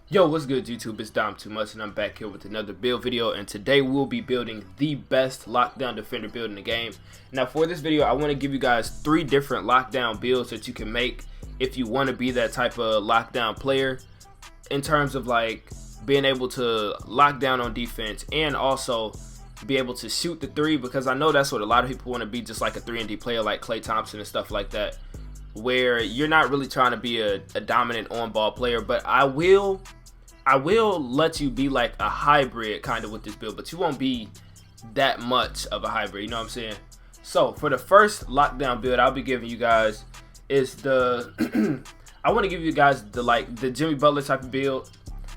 Yo, what's good YouTube? It's Dom Too Much and I'm back here with another build video, and today we'll be building the best lockdown defender build in the game. Now for this video I want to give you guys 3 different lockdown builds that you can make if you want to be that type of lockdown player, in terms of like being able to lock down on defense and also be able to shoot the 3, because I know that's what a lot of people want to be, just like a 3-and-D player like Klay Thompson and stuff like that, where you're not really trying to be a dominant on-ball player. But I will let you be like a hybrid kind of with this build, but you won't be that much of a hybrid, you know what I'm saying? So for the first lockdown build I'll be giving you guys is the I want to give you guys the Jimmy Butler type of build.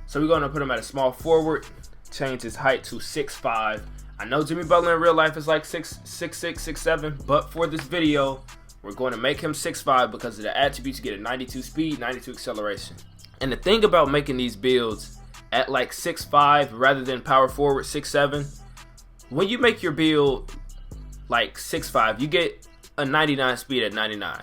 So we're going to put him at a small forward, change his height to 6'5". I know Jimmy Butler in real life is like 6'6", 6'7", but for this video we're going to make him 6'5" because of the attributes. You get a 92 speed, 92 acceleration. And the thing about making these builds at like 6'5" rather than power forward 6'7", when you make your build like 6'5", you get a 99 speed at 99.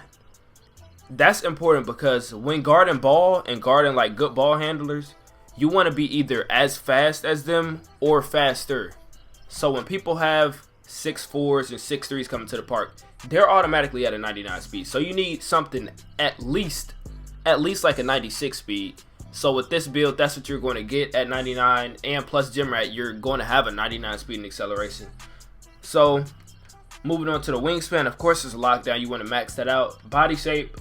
That's important because when guarding ball and guarding like good ball handlers, you want to be either as fast as them or faster. So when people have 6'4s and 6'3s coming to the park, they're automatically at a 99 speed. So you need something at least like a 96 speed. So with this build, that's what you're going to get at 99, and plus gym rat, you're going to have a 99 speed and acceleration. So moving on to the wingspan, of course it's a lockdown, you want to max that out. Body shape,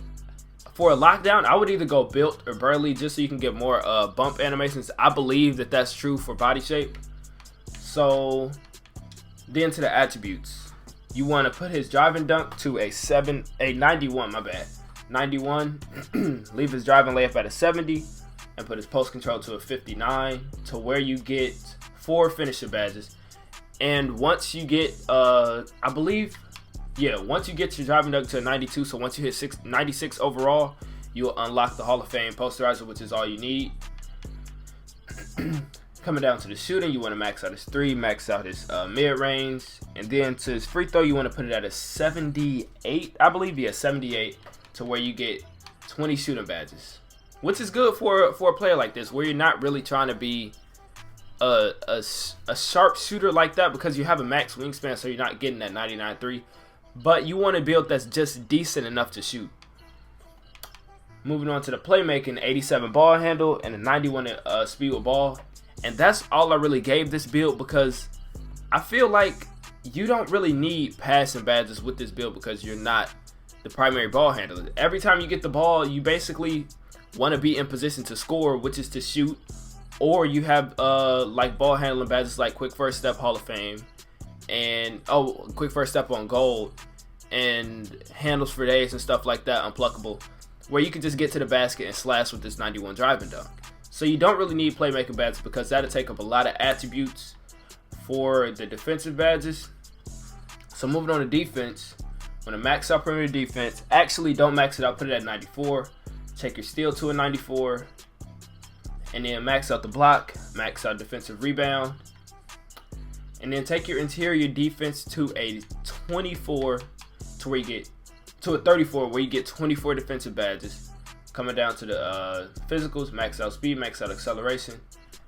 for a lockdown I would either go built or burly, just so you can get more bump animations. I believe that that's true for body shape. So then to the attributes, you want to put his driving dunk to a 91, my bad, 91. Leave his driving layup at a 70 and put his post control to a 59, to where you get 4 finisher badges. And once you get once you get your driving dunk to a 92, so once you hit 96 overall, you'll unlock the Hall of Fame posterizer, which is all you need. Coming down to the shooting, you want to max out his 3, max out his mid-range, and then to his free throw you want to put it at a 78, I believe. Yeah, 78, to where you get 20 shooting badges, which is good for a player like this, where you're not really trying to be a sharpshooter like that, because you have a max wingspan, so you're not getting that 99.3, but you want a build that's just decent enough to shoot. Moving on to the playmaking, 87 ball handle and a 91 speed with ball. And that's all I really gave this build, because I feel like you don't really need passing badges with this build because you're not the primary ball handler. Every time you get the ball, you basically want to be in position to score, which is to shoot, or you have like ball handling badges like quick first step Hall of Fame, and quick first step on gold, and handles for days and stuff like that, unpluckable, where you can just get to the basket and slash with this 91 driving dunk. So you don't really need playmaking badges, because that'll take up a lot of attributes for the defensive badges. So moving on to defense, when to max out perimeter defense, actually don't max it out, put it at 94. Take your steal to a 94, and then max out the block, max out defensive rebound, and then take your interior defense to a 24, to where you get to a 34, where you get 24 defensive badges. Coming down to the physicals, max out speed, max out acceleration,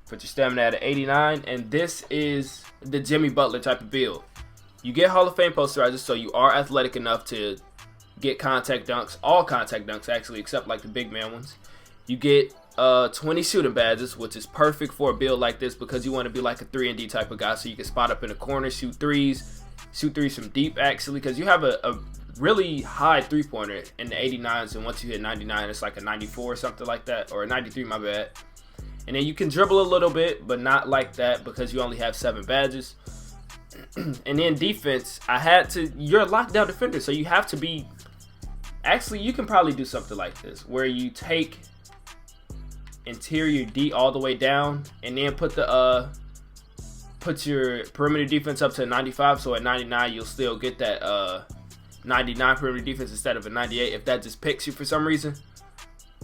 put your stamina at 89, and this is the Jimmy Butler type of build. You get Hall of Fame posterizers, so you are athletic enough to get contact dunks, all contact dunks actually, except like the big man ones. You get 20 shooting badges, which is perfect for a build like this, because you want to be like a 3-and-D type of guy, so you can spot up in the corner, shoot threes from deep actually, because you have a really high 3-pointer in the 89s, and once you hit 99 it's like a 94 or something like that, or a 93, my bad. And then you can dribble a little bit, but not like that, because you only have 7 badges. And then defense, you're a lockdown defender, so you have to be, actually you can probably do something like this, where you take interior D all the way down, and then put your perimeter defense up to a 95, so at 99 you'll still get that 99 perimeter defense instead of a 98, if that just picks you for some reason.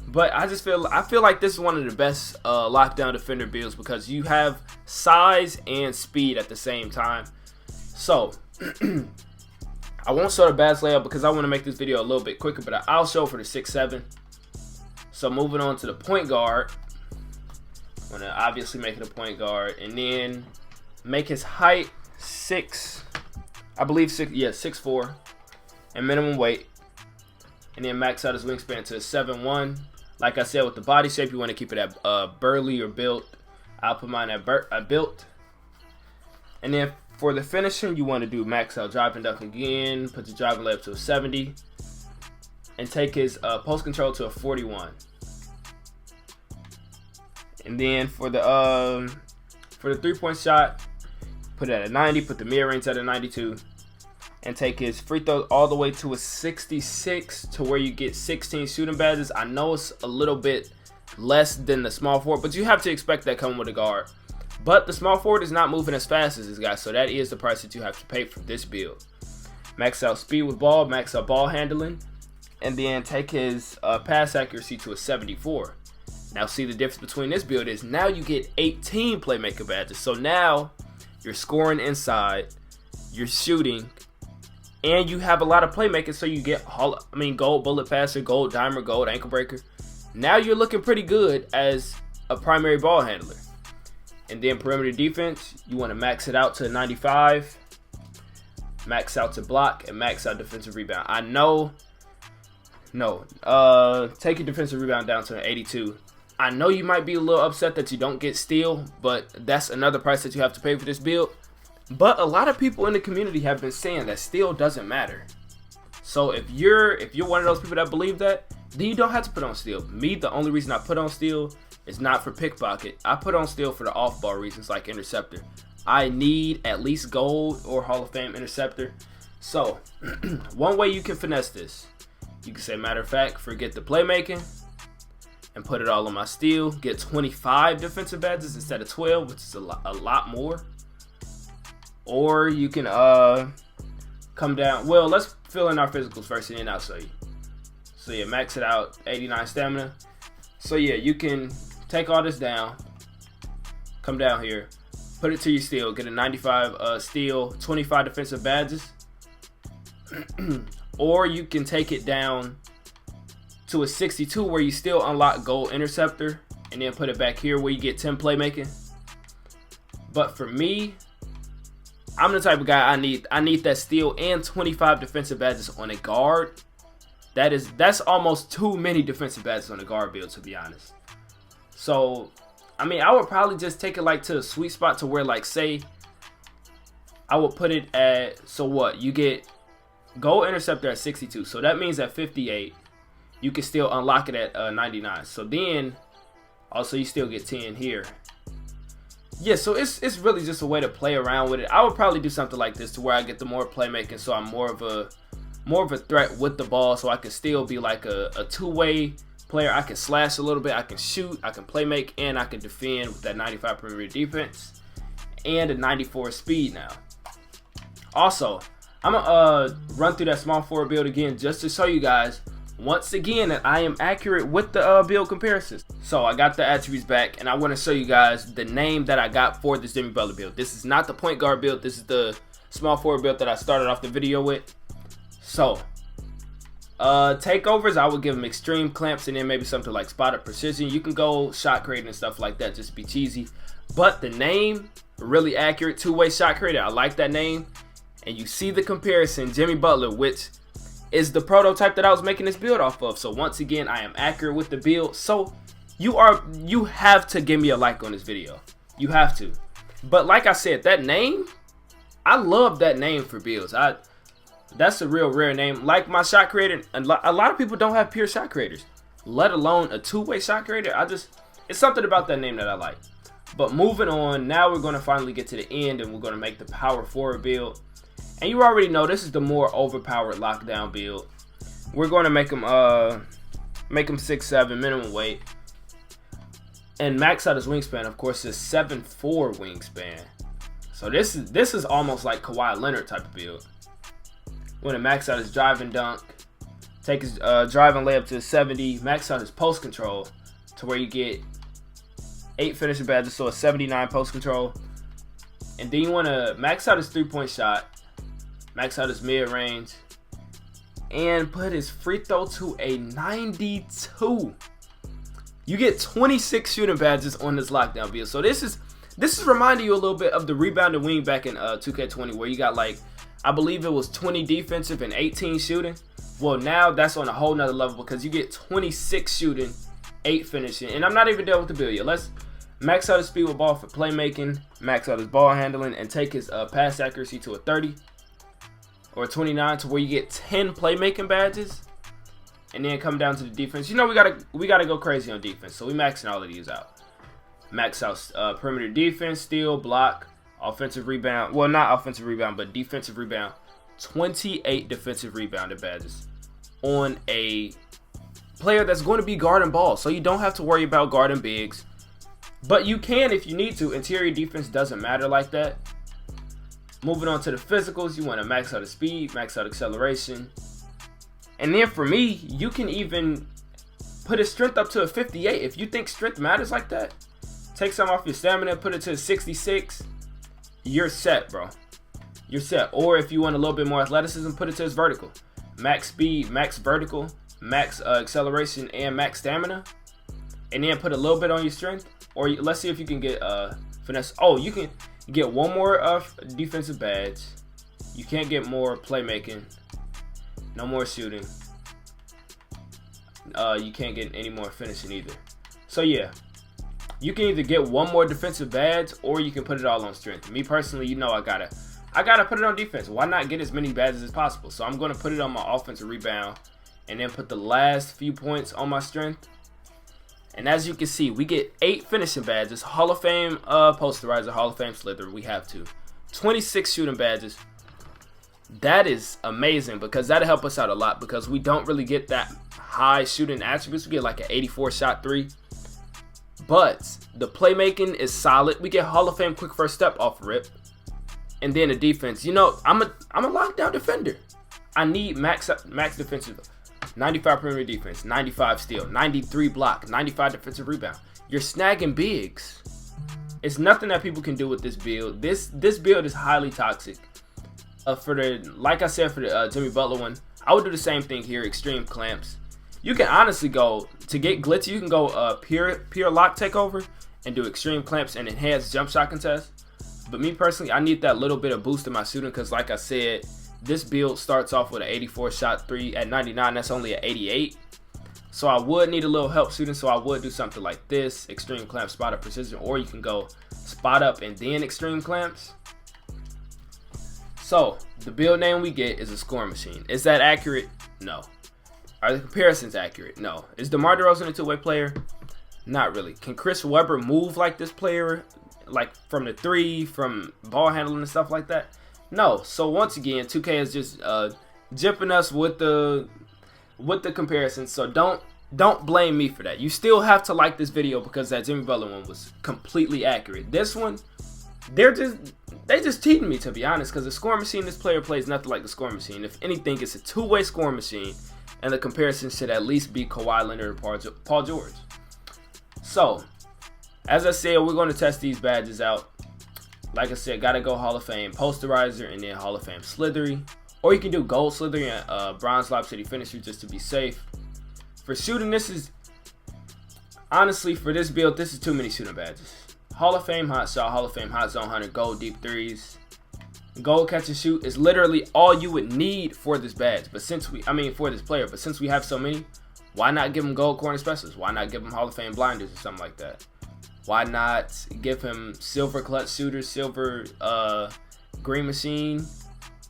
But I feel like this is one of the best lockdown defender builds, because you have size and speed at the same time. So I won't show the badge layout because I want to make this video a little bit quicker, but I'll show for the 6'7". So moving on to the point guard, Want to obviously make it a point guard, and then make his height 6, I believe 6, yeah, 6'4", and minimum weight, and then max out his wingspan to 7'1". Like I said, with the body shape, you want to keep it at burly or built. I'll put mine at built. And then for the finishing, you want to do max out driving dunk again. Put the driving layup to a 70, and take his post control to a 41. And then for the 3-point shot, put it at a 90. Put the mid range at a 92, and take his free throw all the way to a 66, to where you get 16 shooting badges. I know it's a little bit less than the small forward, but you have to expect that coming with a guard. But the small forward is not moving as fast as this guy, so that is the price that you have to pay for this build. Max out speed with ball, max out ball handling, and then take his pass accuracy to a 74. Now see, the difference between this build is now you get 18 playmaker badges. So now you're scoring inside, you're shooting, and you have a lot of playmaking, so you get gold bullet passer, gold dimer, gold ankle breaker. Now you're looking pretty good as a primary ball handler. And then perimeter defense, you want to max it out to 95, max out to block, and max out defensive rebound. I know, take your defensive rebound down to an 82. I know you might be a little upset that you don't get steal, but that's another price that you have to pay for this build. But a lot of people in the community have been saying that steal doesn't matter. So if you're one of those people that believe that, then you don't have to put on steal. Me, the only reason I put on steal is not for pickpocket. I put on steal for the off-ball reasons, like interceptor. I need at least gold or Hall of Fame interceptor. So one way you can finesse this, you can say, matter of fact, forget the playmaking and put it all on my steal. Get 25 defensive badges instead of 12, which is a lot more. Or you can come down. Well, let's fill in our physicals first, and then I'll show you. So yeah, max it out, 89 stamina. So yeah, you can take all this down, come down here, put it to your steal, get a 95 steal, 25 defensive badges. Or you can take it down to a 62, where you still unlock gold interceptor, and then put it back here where you get 10 playmaking. But for me, I'm the type of guy, I need that steal and 25 defensive badges on a guard. That's almost too many defensive badges on a guard build, to be honest. So, I mean, I would probably just take it like to a sweet spot, to where, like, say, I would put it at, so what, you get gold interceptor at 62. So that means at 58, you can still unlock it at 99. So then, also, you still get 10 here. Yeah, so it's really just a way to play around with it. I would probably do something like this, to where I get the more playmaking, so I'm more of a threat with the ball, so I can still be like a two-way player. I can slash a little bit, I can shoot, I can play make, and I can defend with that 95 perimeter defense and a 94 speed now. Also, I'm gonna run through that small forward build again, just to show you guys once again that I am accurate with the build comparisons. So I got the attributes back, and I want to show you guys the name that I got for this Jimmy Butler build. This is not the point guard build, this is the small forward build that I started off the video with. So takeovers, I would give them extreme clamps, and then maybe something like spotted precision. You can go shot creating and stuff like that, just to be cheesy. But the name, really accurate, two-way shot creator. I like that name. And you see the comparison, Jimmy Butler, which is the prototype that I was making this build off of. So once again, I am accurate with the build. So you have to give me a like on this video. You have to. But like I said, that name, I love that name for builds. That's a real rare name. Like my shot creator, a lot of people don't have pure shot creators, let alone a two-way shot creator. It's something about that name that I like. But moving on, now we're going to finally get to the end, and we're going to make the power forward build. And you already know this is the more overpowered lockdown build. We're going to make them 6'7", minimum weight, and max out his wingspan. Of course, is 7'4" wingspan. So this is almost like Kawhi Leonard type of build. We're going to max out his drive and dunk, take his driving layup to 70, max out his post control to where you get 8 finishing badges, so a 79 post control. And then you want to max out his 3-point shot, max out his mid range, and put his free throw to a 92. You get 26 shooting badges on this lockdown build. So this is reminding you a little bit of the rebounding wing back in 2K20, where you got like, I believe it was 20 defensive and 18 shooting. Well, now that's on a whole nother level because you get 26 shooting, 8 finishing. And I'm not even done with the build yet. Let's max out his speed with ball for playmaking, max out his ball handling, and take his pass accuracy to a 30 or a 29, to where you get 10 playmaking badges. And then come down to the defense. You know, we gotta go crazy on defense, so we maxing all of these out. Max out perimeter defense, steal, block, offensive rebound. Well, not offensive rebound, but defensive rebound. 28 defensive rebounder badges on a player that's going to be guarding ball, so you don't have to worry about guarding bigs. But you can if you need to. Interior defense doesn't matter like that. Moving on to the physicals, you want to max out the speed, max out acceleration. And then for me, you can even put his strength up to a 58. If you think strength matters like that, take some off your stamina, put it to a 66. You're set, bro. You're set. Or if you want a little bit more athleticism, put it to his vertical. Max speed, max vertical, max acceleration, and max stamina. And then put a little bit on your strength. Or let's see if you can get finesse. Oh, you can get one more defensive badge. You can't get more playmaking. No more shooting. You can't get any more finishing either. So yeah, you can either get one more defensive badge or you can put it all on strength. Me personally, you know, I gotta put it on defense. Why not get as many badges as possible? So I'm gonna put it on my offensive rebound and then put the last few points on my strength. And as you can see, we get 8 finishing badges, Hall of Fame posterizer, Hall of Fame slither. We have 26 shooting badges. That is amazing because that'll help us out a lot because we don't really get that high shooting attributes. We get like an 84 shot 3. But the playmaking is solid. We get Hall of Fame quick first step off rip. And then the defense. You know, I'm a lockdown defender. I need max defensive. 95 perimeter defense, 95 steal, 93 block, 95 defensive rebound. You're snagging bigs. It's nothing that people can do with this build. This build is highly toxic. Like I said, for the Jimmy Butler one, I would do the same thing here. Extreme clamps. You can honestly go to get glitzy. You can go pure lock takeover and do extreme clamps and enhanced jump shot contest. But me personally, I need that little bit of boost in my shooting because, like I said, this build starts off with an 84 shot 3 at 99. That's only an 88. So I would need a little help shooting. So I would do something like this: extreme clamp, spot up, precision, or you can go spot up and then extreme clamps. So, the build name we get is a scoring machine. Is that accurate? No. Are the comparisons accurate? No. Is DeMar DeRozan a two-way player? Not really. Can Chris Webber move like this player? Like from the 3, from ball handling and stuff like that? No. So, once again, 2K is just jipping us with the comparisons. So, don't blame me for that. You still have to like this video because that Jimmy Butler one was completely accurate. This one, they just cheating me, to be honest, because the scoring machine this player plays nothing like the scoring machine. If anything, it's a two-way scoring machine, and the comparison should at least be Kawhi Leonard or Paul George. So, as I said, we're going to test these badges out. Like I said, gotta go Hall of Fame posterizer and then Hall of Fame slithery, or you can do gold slithery and bronze Lob City finisher just to be safe. For shooting, this is honestly, for this build, this is too many shooting badges. Hall of Fame hot shot, Hall of Fame hot zone hunter, gold deep threes, gold catch and shoot is literally all you would need for this badge. But for this player, but since we have so many, why not give him gold corner specialists? Why not give him Hall of Fame blinders or something like that? Why not give him silver clutch shooter, silver green machine,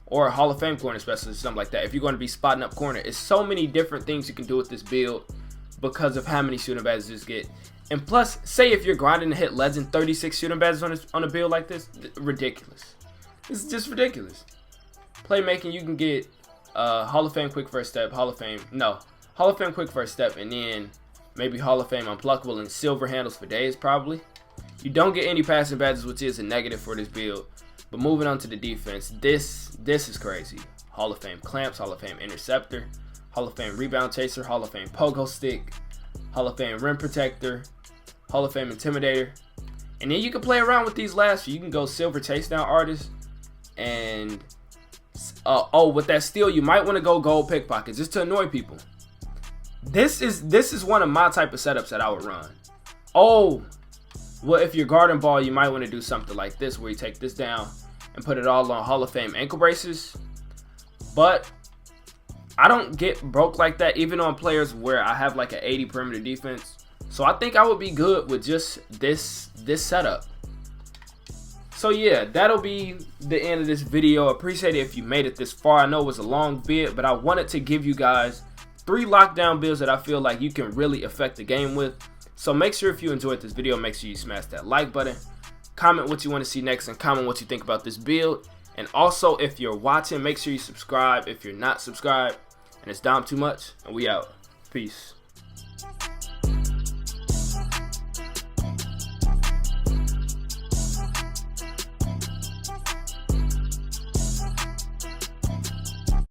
or a Hall of Fame corner specialist or something like that? If you're going to be spotting up corner, it's so many different things you can do with this build because of how many shooting badges you just get. And plus, say if you're grinding to hit legend 36 shooting badges on a build like this, ridiculous. This is just ridiculous. Playmaking, you can get Hall of Fame quick first step, Hall of Fame quick first step, and then maybe Hall of Fame unpluckable and silver handles for days probably. You don't get any passing badges, which is a negative for this build. But moving on to the defense, this is crazy. Hall of Fame clamps, Hall of Fame interceptor, Hall of Fame rebound chaser, Hall of Fame pogo stick, Hall of Fame rim protector, Hall of Fame intimidator. And then you can play around with these last few. You can go silver chase down artist, and with that steal you might want to go gold pickpocket just to annoy people. this is one of my type of setups that I would run. Oh, well, if you're guarding ball, you might want to do something like this, where you take this down and put it all on Hall of Fame ankle braces. But I don't get broke like that, even on players where I have like an 80 perimeter defense. So I think I would be good with just this setup. So yeah, that'll be the end of this video. Appreciate it if you made it this far. I know it was a long vid, but I wanted to give you guys 3 lockdown builds that I feel like you can really affect the game with. So make sure if you enjoyed this video, make sure you smash that like button, comment what you want to see next, and comment what you think about this build. And also, if you're watching, make sure you subscribe if you're not subscribed. And it's Dom Too Much, and we out. Peace.